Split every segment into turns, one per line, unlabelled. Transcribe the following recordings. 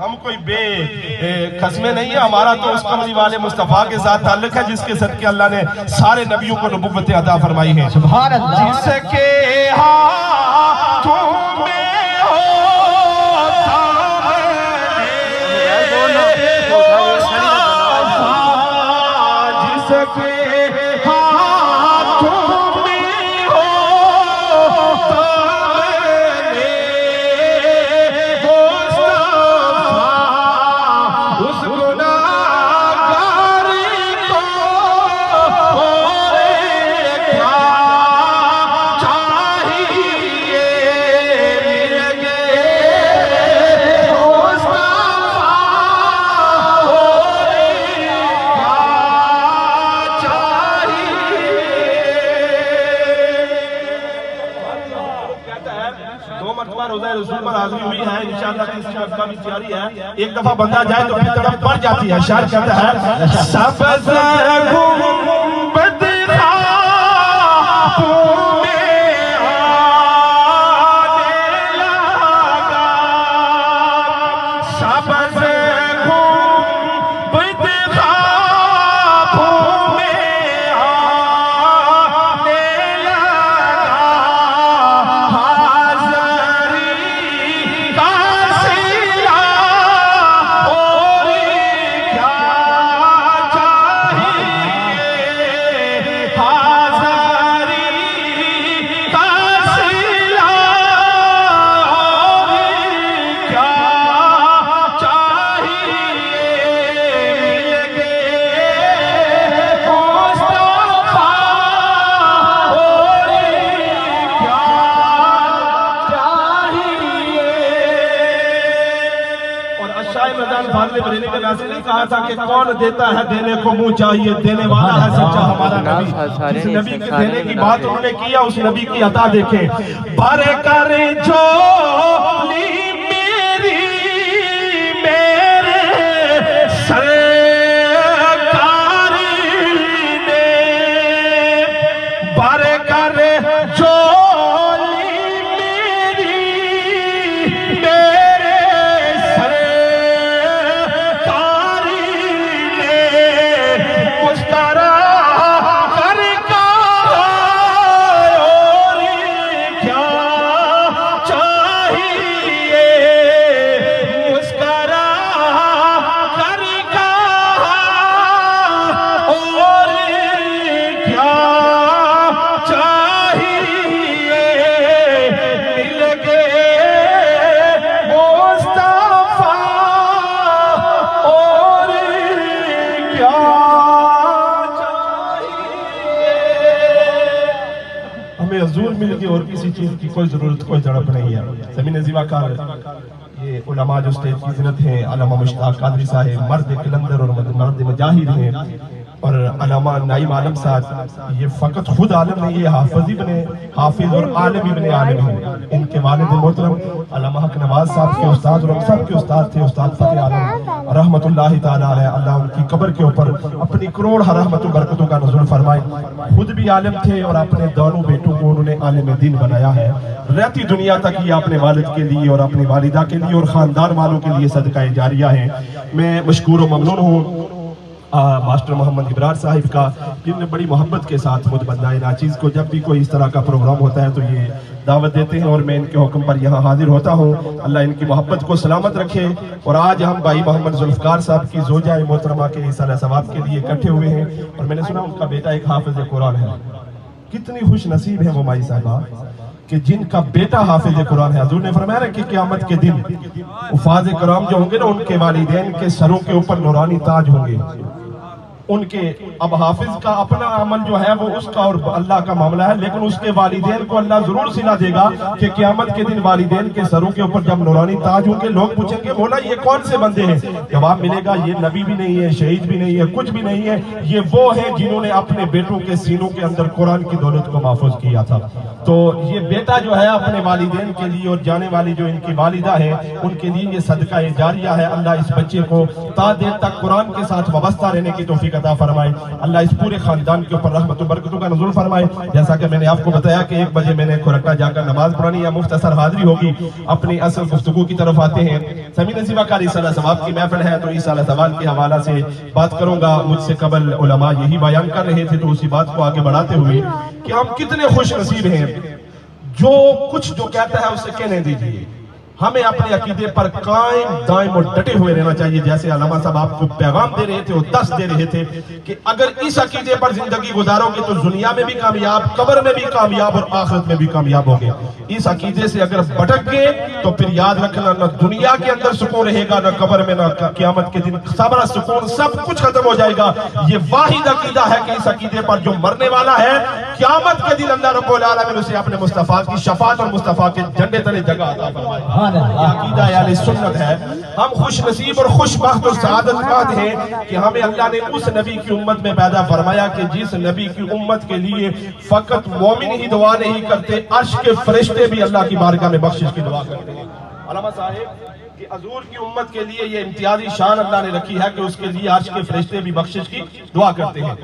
ہم کوئی بے قسمیں نہیں ہیں، ہمارا تو اس قمری والے مصطفیٰ کے ساتھ تعلق ہے جس کے صدقے اللہ نے سارے نبیوں کو نبوت عطا فرمائی ہے۔
سبحان اللہ۔
جس کے ہاتھوں میں رسول پر حاضری ہوئی ہے، انشاءاللہ تیسری مرتبہ بھی تیاری ہے۔ ایک دفعہ بندہ جائے تو پھر طرف بڑھ جاتی ہے۔ شاعر کہتا ہے سبز گنبد خوابوں میں آنے لگا، سبز گنبد خوابوں میں آنے لگا، بریلوی کے ناصر نے کہا تھا کہ کون دیتا ہے دینے کو منہ چاہیے، دینے والا ہے سچا ہمارا نبی۔ جس نبی کے دینے کی بات انہوں نے کیا اس نبی کی عطا دیکھیں۔ بھر کر جھولی میری میرے سرکار نے، بھر کر جھولی میری میرے حضور مل کے اور کسی چیز کی کوئی ضرورت کوئی تڑپ نہیں ہے۔ زمین زیبا کار یہ علماء جو سٹیج کی زینت ہیں، علامہ مشتاق قادری صاحب مرد قلندر اور مرد مجاہد ہیں، اور علامہ نعیم عالم صاحب یہ فقط خود عالم نہیں، یہ حافظ اور عالم ابن عالم ہیں۔ ان کے والد محترم علامہ حق نواز صاحب کے استاد اور سب کے استاد تھے، استاد فتح عالم رحمت اللہ تعالیٰ علیہ۔ اللہ ان کی قبر کے اوپر اپنی کروڑ رحمت و برکتوں کا نزول فرمائے۔ خود بھی عالم تھے اور اپنے دونوں بیٹوں کو انہوں نے عالم دین بنایا ہے۔ رہتی دنیا تک یہ اپنے والد کے لیے اور اپنی والدہ کے لیے اور خاندان والوں کے لیے صدقہ جاریہ ہیں۔ میں مشکور و ممنون ہوں ماسٹر محمد ابرار صاحب کا، جن نے بڑی محبت کے ساتھ خود بندہ ناچیز کو جب بھی کوئی اس طرح کا پروگرام ہوتا ہے تو یہ دعوت دیتے ہیں اور میں ان کے حکم پر یہاں حاضر ہوتا ہوں۔ اللہ ان کی محبت کو سلامت رکھے۔ اور آج ہم بھائی محمد ذوالفقار صاحب کی زوجہ محترمہ کے ایصال ثواب کے لیے اکٹھے ہوئے ہیں، اور میں نے سنا ان کا بیٹا ایک حافظ قرآن ہے۔ کتنی خوش نصیب ہے وہ مائی صاحبہ کہ جن کا بیٹا حافظ قرآن ہے۔ حضور نے فرمایا کہ قیامت کے دن حفاظ کرام جو ہوں گے نا، ان کے والدین کے سروں کے اوپر نورانی تاج ہوں گے۔ ان کے اب حافظ کا اپنا عمل جو ہے وہ اس کا اور اللہ کا معاملہ ہے، لیکن اس کے والدین کو اللہ ضرور صلہ دے گا کہ قیامت کے دن والدین کے سروں کے اوپر جب نورانی تاج ہوں گے، لوگ پوچھیں گے مولا یہ کون سے بندے ہیں؟ جواب ملے گا یہ نبی بھی نہیں ہے، شہید بھی نہیں ہے، کچھ بھی نہیں ہے، یہ وہ ہیں جنہوں نے اپنے بیٹوں کے سینوں کے اندر قرآن کی دولت کو محفوظ کیا تھا۔ تو یہ بیٹا جو ہے اپنے والدین کے لیے اور جانے والی جو ان کی والدہ ہے ان کے لیے یہ صدقہ جاریہ ہے۔ اللہ اس بچے کو تا دیر تک قرآن کے ساتھ وابستہ رہنے کی توفیق توفیق عطا فرمائے، اللہ اس پورے خاندان کے اوپر رحمت و برکتوں کا نزول فرمائے۔ جیسا کہ میں نے آپ کو بتایا کہ 1 بجے میں نے کھرکا جا کر نماز پڑھانی یا مختصر حاضری ہوگی، اپنی اصل گفتگو کی طرف آتے ہیں۔ سمیع نصیبہ کا رسالہ ثواب کی محفل ہے تو رسالہ ثواب کے حوالہ سے بات کروں گا۔ مجھ سے قبل علماء یہی بیان کر رہے تھے تو اسی بات کو آگے بڑھاتے ہوئے کہ ہم کتنے خوش نصیب ہیں، جو کچھ جو کہتا ہے اسے کہنے دیجیے۔ ہمیں اپنے عقیدے پر قائم دائم اور ڈٹے ہوئے رہنا چاہیے، جیسے علامہ صاحب آپ کو پیغام دے رہے تھے اور دس دے رہے تھے کہ اگر اس عقیدے پر زندگی گزارو گے تو دنیا میں بھی کامیاب، قبر میں بھی کامیاب اور آخرت میں بھی کامیاب ہوگے۔ اس عقیدے سے اگر بھٹک گئے تو پھر یاد رکھنا، نہ دنیا کے اندر سکون رہے گا، نہ قبر میں، نہ قیامت کے دن صبر سکون سب کچھ ختم ہو جائے گا۔ یہ واحد عقیدہ ہے کہ اس عقیدے پر جو مرنے والا ہے قیامت کے دن اللہ رب العالمین اسے اپنے مصطفیٰ کی شفاعت اور مصطفیٰ کے جھنڈے تلے جگہ عطا فرمائے۔ یہ عقیدہ اہل سنت ہے۔ ہم خوش نصیب اور خوش بخت اور سعادت مند ہیں کہ ہمیں اللہ نے اس نبی کی امت میں پیدا فرمایا کہ جس نبی کی امت کے لیے فقط مومن ہی دعا نہیں کرتے، عرش کے فرشتے بھی اللہ کی بارگاہ میں بخشش کی دعا کرتے ہیں۔ علامہ صاحب کہ حضور کی امت کے لیے یہ امتیازی شان اللہ نے رکھی ہے کہ اس کے لیے عرش کے فرشتے بھی بخشش کی دعا کرتے ہیں۔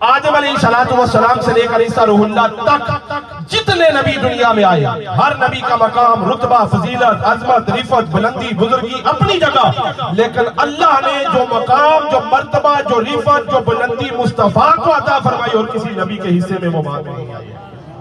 آدم علیہ السلام سے لے کر عیسیٰ روح اللہ تک جتنے نبی دنیا میں آئے، ہر نبی کا مقام، رتبہ، فضیلت، عظمت، رفعت، بلندی، بزرگی اپنی جگہ، لیکن اللہ نے جو مقام، جو مرتبہ، جو رفعت، جو بلندی مصطفیٰ کو عطا فرمائی اور کسی نبی کے حصے میں وہ بات نہیں آئی۔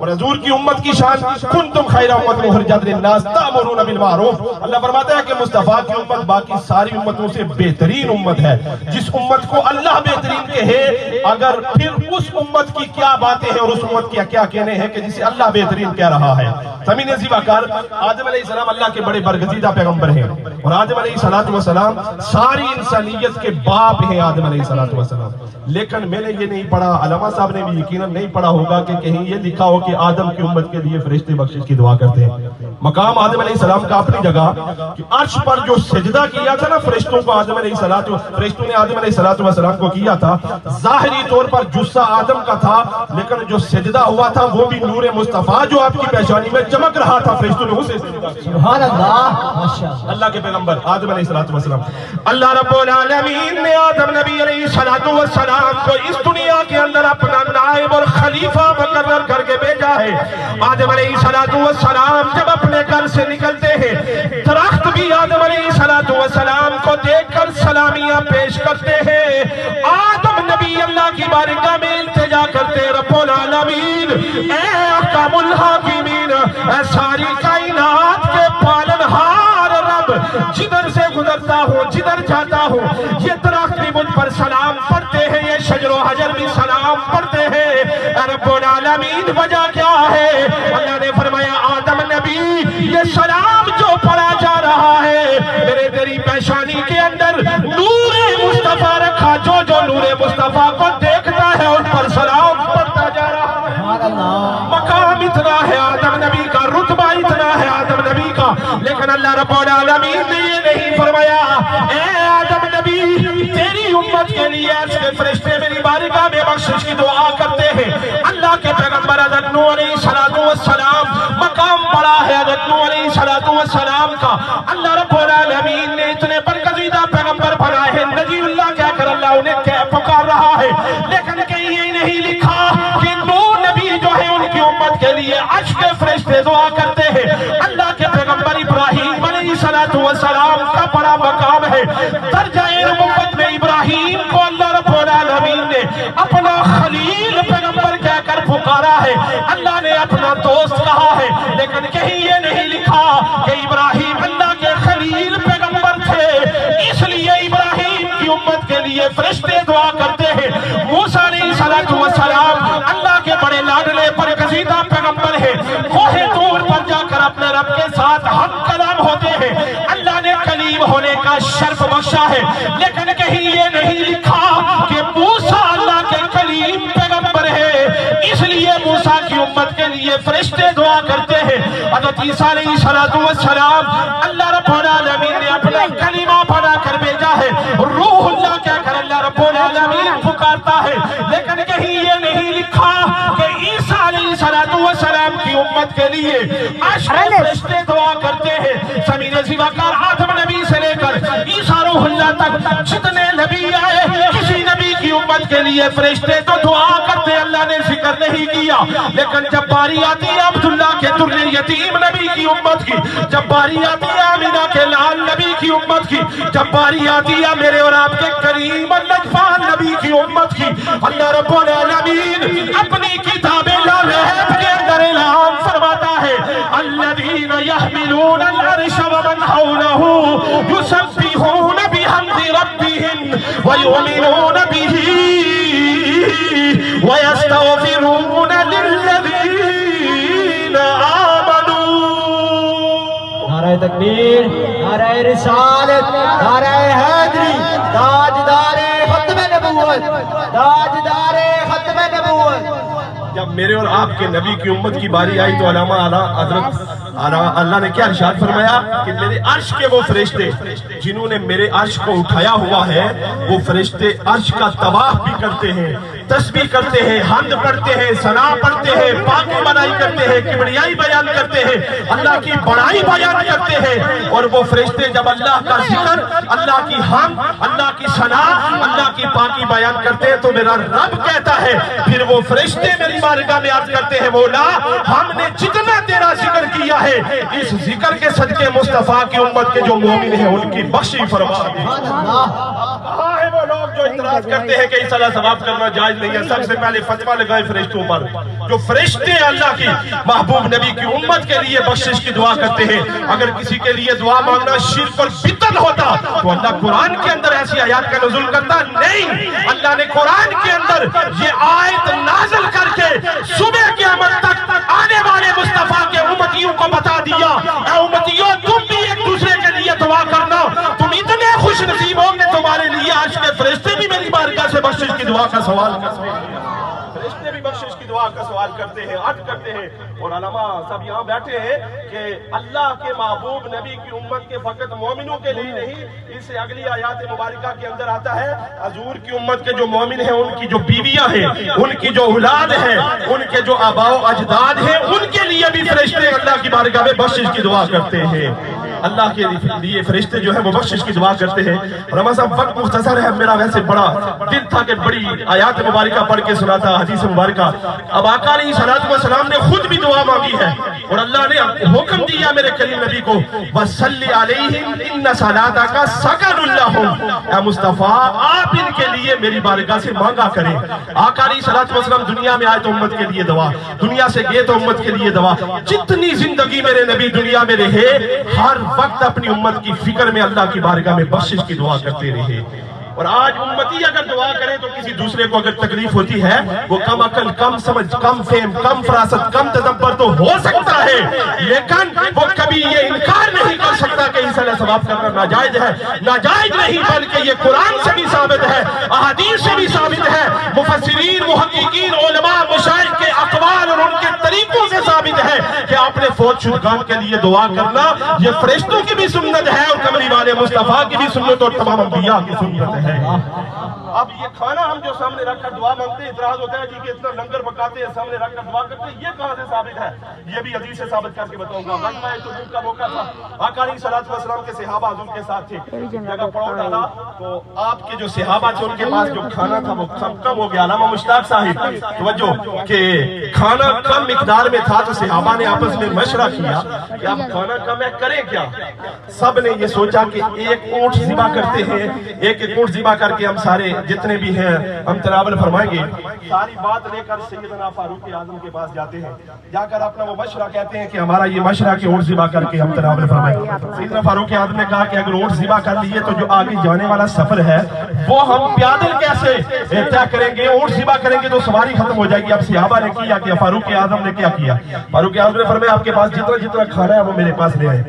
اور حضور کی امت کی شان کنتم خیر امت اخرجت للناس تأمرون بالمعروف، اللہ فرماتا ہے کہ مصطفیٰ کی امت باقی ساری امتوں سے بہترین امت ہے۔ جس امت کو اللہ بہترین کہے، اگر پھر اس امت کی کیا باتیں ہیں اور اس امت کی کیا کہنے ہیں کہ جسے اللہ بہترین کہہ رہا ہے۔ سمیع نصیبہ کار آدم علیہ السلام اللہ کے بڑے برگزیدہ پیغمبر ہیں، اور آدم علیہ السلام ساری انسانیت کے باپ ہیں۔ آدم علیہ السلام، لیکن میں نے یہ نہیں پڑھا، علامہ صاحب نے بھی یقیناً نہیں پڑھا ہوگا کہ کہیں یہ لکھا ہو کہ آدم کی امت کے لیے فرشتے بخشش کی دعا کرتے ہیں۔ مقام آدم علیہ السلام کا اپنی جگہ کہ عرش پر جو سجدہ کیا تھا نا فرشتوں کو، فرشتوں نے آدم علیہ السلام کو کیا تھا، ظاہری طور پر جثہ آدم کا تھا، لیکن جو سجدہ ہوا تھا وہ بھی نور مصطفیٰ جو آپ کی پیشانی میں چمک رہا تھا، فرشتوں نے اسے سجدہ کیا۔ سبحان اللہ، اللہ کے پیغمبر آدم علیہ السلام۔ اللہ رب العالمین نے آدم نبی علیہ السلام کو اس دنیا کے اندر اپنا نائب اور خلیفہ مقرر کر کے بھیجا ہے۔ آدم علیہ السلام جب اپنے گھر سے نکلتے ہیں، درخت بھی آدم علیہ السلام کو دیکھ کر سلامیاں پیش کرتے ہیں۔ آدم نبی اللہ کی بارگاہ میں التجا کرتے، رب العالمین اے احکام الحاکمین، اے ساری کائنات کے پالنہار رب، جدھر سے گزرتا ہوں، جدھر جاتا ہوں، یہ درخت بھی مجھ پر سلام پڑھتے ہیں، یہ شجر و حجر بھی سلام پڑھتے ہیں۔ رب العالمین وجہ کیا ہے؟ اللہ نے فرمایا آدم نبی یہ سلام جو پڑھا جا رہا ہے، میرے تیری پیشانی کے اندر نور مصطفیٰ رکھا، جو نور مصطفیٰ کو دیکھتا ہے ان پر سلام پڑھتا جا رہا ہے۔ مقام اتنا ہے آدم نبی کا، رتبہ اتنا ہے آدم نبی کا، لیکن اللہ رب العالمین نے یہ نہیں فرمایا اے آدم نبی تیری امت کے لیے عرش کے فرشتے میری بارگاہ میں بخشش کی دعا کرتے ہیں۔ اللہ کے پیغمبر حضرت نوح علیہ السلام مقام بڑا ہے حضرت نوح علیہ السلام کا، اللہ رب العالمین نے اتنے برگزیدہ پیغمبر بنائے ہیں، نجی اللہ کہہ کر اللہ انہیں کہہ پکار رہا ہے، لیکن کہیں یہ نہیں لکھا کہ نوح نبی جو ہے ان کی امت کے لیے عرش کے فرشتے دعا کرتے ہیں۔ اللہ کے پیغمبر ابراہیم علیہ السلام کا بڑا مقام ہے، درجہ نبوت میں ابراہیم کو اللہ رب العالمین نے اپنا خلیل پیغمبر کہہ کر پکارا ہے، اللہ نے اپنا دوست کہا ہے، لیکن کہیں یہ نہیں لکھا کہ ابراہیم اللہ کے خلیل پیغمبر تھے، اس لیے ابراہیم کی امت کے لیے فرشتے دعا کرتے ہیں۔ موسیٰ علیہ السلام اللہ کے بڑے لاڈلے برگزیدہ پیغمبر ہیں، کوہ طور پر جا کر اپنے رب کے ساتھ ہم کلام ہوتے ہیں، اللہ نے کلیم ہونے کا شرف بخشا ہے، لیکن کہیں یہ نہیں لکھا کہ موسیٰ اللہ کے کلیم پیغمبر ہے، اس لیے موسیٰ کی امت کے لیے فرشتے دعا کرتے ہیں۔ حضرت عیسیٰ علیہ السلام اللہ رب العالمین نے اپنا کلمہ بنا کر بھیجا ہے، روح اللہ کہہ کر اللہ رب العالمین پکارتا ہے، لیکن کہیں یہ نہیں لکھا کہ عیسیٰ علیہ السلام کی امت کے لیے عرش کے فرشتے دعا کرتے ہیں۔ سمیع نصیبہ کار آدم نبی سے لے کر عیسیٰ روح اللہ تک جتنے نبی آئے، کسی نبی کی امت کے لیے فرشتے تو دعا کرتے اللہ نے ذکر نہیں کیا، لیکن جب باری آتی ہے عبداللہ کے در یتیم نبی کی امت کی، جب باری آتی ہے آمینہ کے لال نبی کی امت کی، جب باری آتی ہے میرے اور آپ کے کریم اللجفان نبی کی امت کی، اللہ رب العالمین اپنی کتاب لا رحم کے اندر اعلان فرماتا ہے الذین یحملون العرش ومن حولہ یسبحون بحمد ربهم ویؤمنون به ویستغفرون للذین آمنوا۔
نعرہ تکبیر، نعرہ رسالت، نعرہ حیدری، تاجدار ختم نبوت، تاجدار ختم نبوت۔
جب میرے اور آپ کے نبی کی امت کی باری آئی تو علامہ حضرت اللہ نے کیا ارشاد فرمایا کہ میرے عرش کے وہ فرشتے جنہوں نے میرے عرش کو اٹھایا ہوا ہے، وہ فرشتے عرش کا طواف بھی کرتے ہیں، تسبیح کرتے ہیں، حمد پڑھتے ہیں، ثنا پڑھتے ہیں، پاکی بنائی کرتے ہیں، کبریائی بیان کرتے ہیں، اللہ کی بڑائی بیان کرتے ہیں۔ اور وہ فرشتے جب اللہ کا ذکر، اللہ کی حمد، اللہ کی ثنا، اللہ کی پاکی بیان کرتے ہیں تو میرا رب کہتا ہے، پھر وہ فرشتے میری بارگاہ میں عرض کرتے ہیں مولا ہم نے جتنا تیرا ذکر کیا ہے اس ذکر کے صدقے مصطفیٰ کی امت کے جو مومن ہیں ان کی بخشی فرما دے۔ کہاں ہے وہ لوگ جو اعتراض کرتے ہیں کہ اس طرح ثواب کرنا جائز نہیں ہے؟ سب سے پہلے فتویٰ لگائے فرشتوں پر، جو فرشتے اللہ کی محبوب نبی کی امت کے لیے بخشش کی دعا کرتے ہیں۔ اگر کسی کے لیے دعا مانگنا شرک اور بدعت ہوتا تو اللہ قرآن کے اندر ایسی آیات کا نزول کرتا نہیں۔ اللہ نے قرآن کے اندر یہ آیت نازل کر کے صبح قیامت تک آنے والے مصطفیٰ کے امتیوں کو بتا دیا، اے امتیوں تم بھی ایک دوسرے کے لیے دعا کرنا، تم اتنے خوش نصیب ہوں گے تمہارے لیے عرش کے فرشتے بھی میری بارگاہ سے بخشش کی دعا کا سوال کرتے ہیں، فرشتے بھی بخشش کی دعا کا سوال کرتے ہیں، عرض کرتے ہیں۔ اور علماء سب یہاں بیٹھے ہیں کہ اللہ کے محبوب نبی کی امت کے فقط مومنوں کے لیے نہیں، اس سے اگلی آیات مبارکہ کے اندر آتا ہے حضور کی امت کے جو مومن ہیں ان کی جو بیویاں ہیں، ان کی جو اولاد ہیں، ان کے جو آباء و اجداد ہیں، ان کے لیے بھی فرشتے اللہ کی بارگاہ میں بخشش کی دعا کرتے ہیں۔ اللہ کے لیے فرشتے جو ہیں وہ بخشش کی دعا کرتے ہیں۔ رحمہ صاحب وقت مختصر ہے، میرا ویسے بڑا دل تھا کہ بڑی آیات مبارکہ پڑھ کے سناتا حدیث مبارکہ۔ اب آقا علیہ السلام نے خود بھی دعا مانگی ہے اور اللہ نے حکم دیا میرے کریم نبی کو وَصَلِّ عَلَيْهِمْ إِنَّ صَلَاتَكَ سَكَنٌ لَهُمْ، اے مصطفیٰ آپ ان کے لیے میری بارگاہ سے مانگا کریں۔ آقا علیہ السلام دنیا میں آئے تو امت کے لیے دعا، دنیا سے گئے تو امت کے لیے دعا، جتنی زندگی میرے نبی دنیا میں رہے ہر وقت اپنی امت کی فکر میں اللہ کی بارگاہ میں بخشش کی دعا کرتے رہے۔ اور آج امتی اگر دعا کرے تو کسی دوسرے کو اگر تکلیف ہوتی ہے وہ کم عقل، کم سمجھ، کم فہم، کم فراست، کم تدبر تو ہو سکتا ہے، لیکن وہ کبھی یہ انکار نہیں کر سکتا کہ اس طرح ثواب کرنا ناجائز ہے۔ ناجائز نہیں بلکہ یہ قرآن سے بھی ثابت ہے، احادیث سے بھی ثابت ہے، مفسرین، محققین، علماء، مشائخ کے اقوال اور ان کے طریقوں سے ثابت ہے کہ آپ نے فوت شدگان کے لیے دعا کرنا یہ فرشتوں کی بھی سنت ہے اور کملی والے مصطفیٰ کی بھی سنت اور تمام انبیاء کی سنت ہے۔ اب یہ کھانا ہم جو سامنے رکھ کر دعا مانگتے ہیں، اعتراض ہوتا ہے جی کہ اتنا لنگر پکاتے ہیں سامنے رکھ کر دعا کرتے ہیں، یہ کہاں سے ثابت ہے؟ یہ بھی حدیث سے ثابت کر کے بتاؤں گا۔ غزوہ تبوک کا موقع تھا، آقا علیہ السلام کے صحابہ حضور کے ساتھ تھے، جگہ پڑاؤ ڈالا تو آپ کے جو صحابہ تھے ان کے پاس جو کھانا تھا وہ کم ہو گیا۔ علامہ مشتاق صاحب توجہ کہ کھانا کم مقدار میں تھا تو صحابہ نے آپس میں مشورہ کیا کہ اب کھانا کم ہے کریں کیا؟ سب نے یہ سوچا کہ ایک اونٹ ذبح کرتے ہیں، ایک اونٹ ذبح کر کے ہم سارے جتنے بھی ہیں ہم تناول فرمائیں گے۔ ساری بات لے کر سیدنا فاروق اعظم کے پاس جاتے ہیں، جا کر اپنا وہ مشورہ کہتے ہیں کہ ہمارا یہ مشورہ کہ اونٹ ذبح کر کے ہم تناول فرمائیں گے۔ سیدنا فاروق اعظم نے کہا کہ اگر اونٹ ذبح کر لیے تو جو آگے جانے والا سفر ہے وہ ہم پیادل کیسے طے کریں گے؟ اونٹ ذبح کریں گے تو سواری ختم ہو جائے گی۔ اب صحابہ نے کیا کہ فاروق اعظم نے کیا کیا؟ فاروق اعظم نے فرمایا آپ کے پاس جتنا کھانا ہے وہ میرے پاس لے آئے۔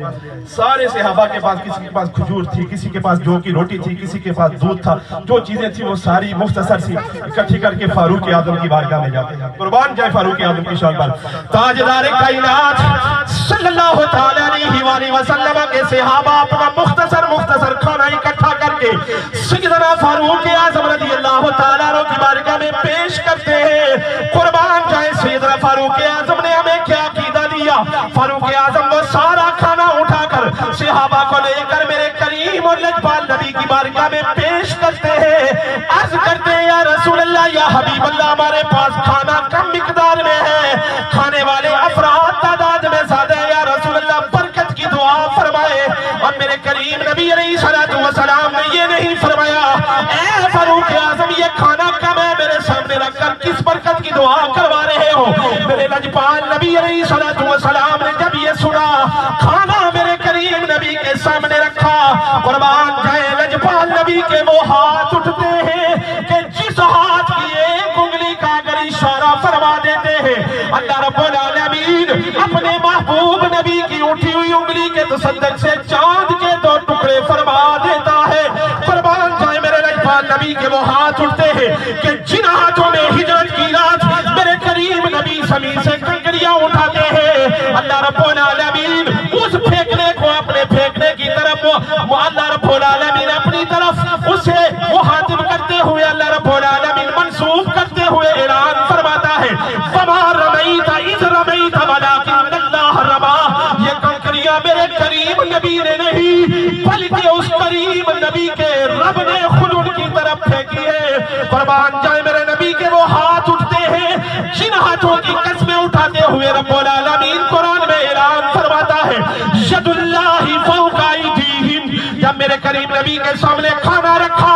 سارے صحابہ کے پاس، کسی کے پاس کھجور تھی، کسی کے پاس جو کی روٹی تھی، کسی کے پاس دودھ تھا، جو چیزیں تھی وہ ساری مختصر سی اکٹھی کر کے فاروق اعظم کی بارگاہ میں جاتے ہیں۔ قربان جائے فاروق اعظم کی شان پر۔ تاجدار کائنات صلی اللہ تعالی علیہ وآلہ وسلم کے صحابہ اپنا مختصر کھانا اکٹھا کر کے سیدنا فاروق اعظم رضی اللہ تعالی عنہ کی بارگاہ میں پیش کرتے ہیں۔ قربان جائے سیدنا فاروق اعظم نے ہمیں کیا عقیدہ دیا؟ فاروق اعظم وہ سارا کھانا اٹھا کر صحابہ کو لے کر میرے کریم اور لجپال نبی کی بارگاہ میں پیش کرتے ہیں، عرض کرتے ہیں یا رسول اللہ یا حبیب اللہ ہمارے پاس کھانا کم مقدار میں ہے، کھانے والے افراد تعداد میں زیادہ ہے، یا رسول اللہ برکت کی دعا فرمائے۔ اور میرے کریم نبی علیہ السلام نے یہ نہیں فرمایا اے فاروق اعظم یہ کھانا کم ہے میرے سامنے رکھ کر کس برکت کی دعا کروا رہے ہو۔ میرے لجپال نبی علیہ السلام نے جب یہ سنا کھانا میرے کریم نبی کے سامنے رکھا، قربان جائے لجپال نبی کے وہ ہاتھ اٹھتے ہیں کہ جس ہاتھ کی ایک انگلی کا اگر اشارہ فرما دیتے ہیں اللہ رب العالمین اپنے محبوب نبی کی اٹھی ہوئی انگلی کے تصدق سے چاند کے 2 ٹکڑے فرما دیتا ہے۔ قربان جائے میرے لجپال نبی کے وہ ہاتھ اٹھتے ہیں کہ جن ہاتھوں میں ہجرت کی رات میرے کریم نبی زمین سے کنکریاں اٹھاتے ہیں، اللہ رب العالمین اس پھینکنے کو اپنے پھینکنے کی طرف اللہ رب العالمین اپنی طرف اسے مخاطب کرتے ہوئے اللہ رب العالمین منسوب کرتے ہوئے اعلان فرماتا ہے وَمَا رَمَيْتَ إِذْ رَمَيْتَ وَلَكِنَّ اللَّهَ رَمَى۔ یہ کنکریاں میرے کریم نبی نے نہیں بلکہ اس کریم نبی کے رب نے خود ان کی طرف پھینکی ہے۔ قربان جائے میرے نبی کے وہ ہاتھ اٹھتے ہیں جن ہاتھوں کی قسمیں اٹھاتے ہوئے رب العالمین قرآن میں اعلان فرماتا ہے ید اللہ فوق ایدیہم۔ جب میرے کریم نبی کے سامنے کھانا رکھا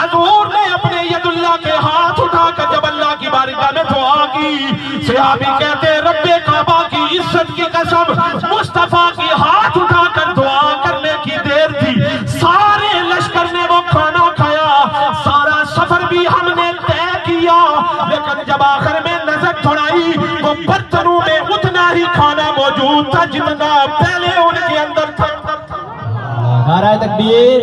حضور نے اپنے ید اللہ کے ہاتھ اٹھا کر جب اللہ کی بارگاہ میں دعا کی، صحابی کہتے ہیں رب کعبہ کی عزت کی قسم مصطفیٰ کی ہاتھ اٹھا کر دعا کرنے کی دیر تھی، سارے لشکر نے وہ کھانا کھایا، سارا سفر بھی ہم نے طے کیا، لیکن جب آخر میں نظر دوڑائی تو برتنوں میں اتنا ہی کھانا موجود تھا جتنا پہلے ان کے اندر تھا۔
نعرہ تکبیر،